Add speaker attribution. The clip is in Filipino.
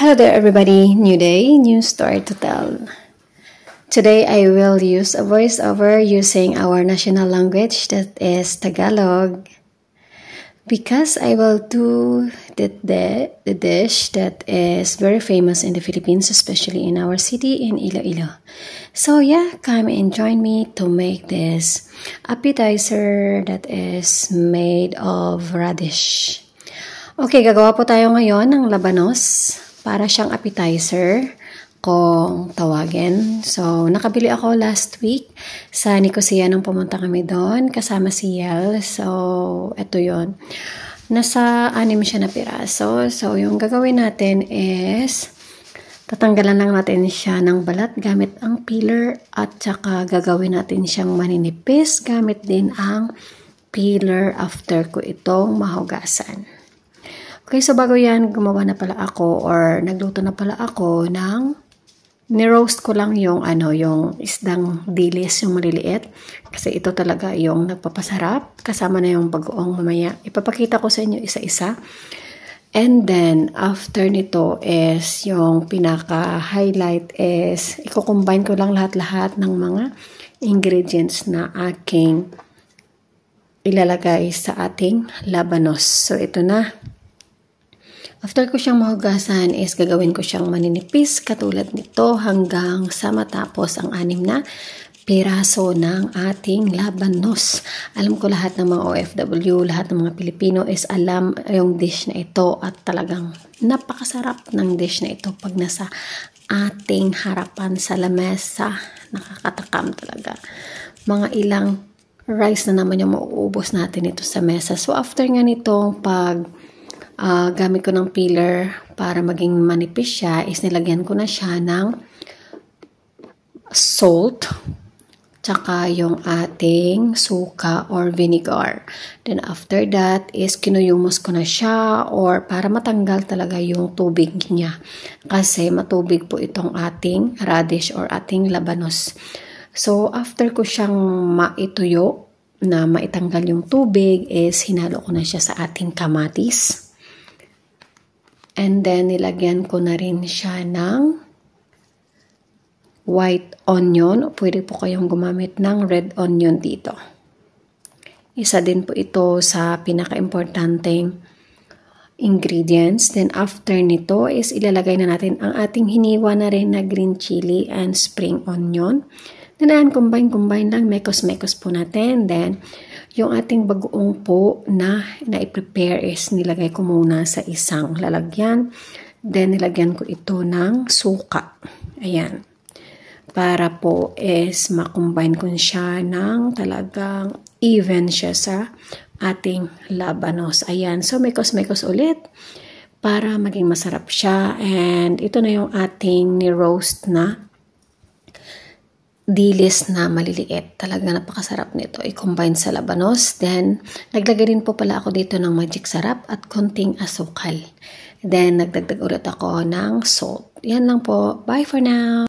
Speaker 1: Hello there everybody, new day, new story to tell. Today I will use a voiceover using our national language, that is Tagalog. Because I will do the dish that is very famous in the Philippines, especially in our city in Iloilo. So yeah, come and join me to make this appetizer that is made of radish. Okay, gagawa po tayo ngayon ng labanos para siyang appetizer kung tawagin. So, nakabili ako last week sa Nicosia nung pumunta kami doon kasama si Yel. So, ito yon. Nasa 6 siya na piraso. So, yung gagawin natin is tatanggalan lang natin siya ng balat gamit ang peeler at saka gagawin natin siyang maninipis gamit din ang peeler after ko itong mahugasan. Okay, so bago yan, gumawa na pala ako or nagluto na pala ako ng ni-roast ko lang yung yung isdang dilis, yung maliliit. Kasi ito talaga yung nagpapasarap. Kasama na yung bagoong mamaya. Ipapakita ko sa inyo isa-isa. And then, after nito is yung pinaka-highlight is i-combine ko lang lahat-lahat ng mga ingredients na aking ilalagay sa ating labanos. So, ito na. After ko siyang mahugasan is gagawin ko siyang maninipis katulad nito hanggang sa matapos ang 6 na piraso ng ating labanos. Alam ko lahat ng mga OFW, lahat ng mga Pilipino is alam yung dish na ito at talagang napakasarap ng dish na ito pag nasa ating harapan sa lamesa. Nakakatakam talaga. Mga ilang rice na naman yung mauubos natin ito sa mesa. So after nga nitong gamit ko ng peeler para maging manipis siya, is nilagyan ko na siya ng salt, tsaka yung ating suka or vinegar. Then after that is kinuyumos ko na siya or para matanggal talaga yung tubig niya. Kasi matubig po itong ating radish or ating labanos. So after ko siyang maituyo na maitanggal yung tubig is hinalo ko na siya sa ating kamatis. And then, nilagyan ko na rin siya ng white onion. Pwede po kayong gumamit ng red onion dito. Isa din po ito sa pinaka-importanteng ingredients. Then, after nito is ilalagay na natin ang ating hiniwa na rin na green chili and spring onion. Then, combine lang. Mekos-mekos po natin. Then, yung ating bagoong po na i-prepare is nilagay ko muna sa isang lalagyan. Then, nilagyan ko ito ng suka. Ayan. Para po is makombine ko siya ng talagang even siya sa ating labanos. Ayan. So, mekos-mekos ulit para maging masarap siya. And ito na yung ating ni-roast na dilis na maliliit. Talaga napakasarap nito. I-combine sa labanos. Then, naglagay din po pala ako dito ng magic sarap at konting asukal. Then, nagdagdag ulit ako ng salt. Yan lang po. Bye for now!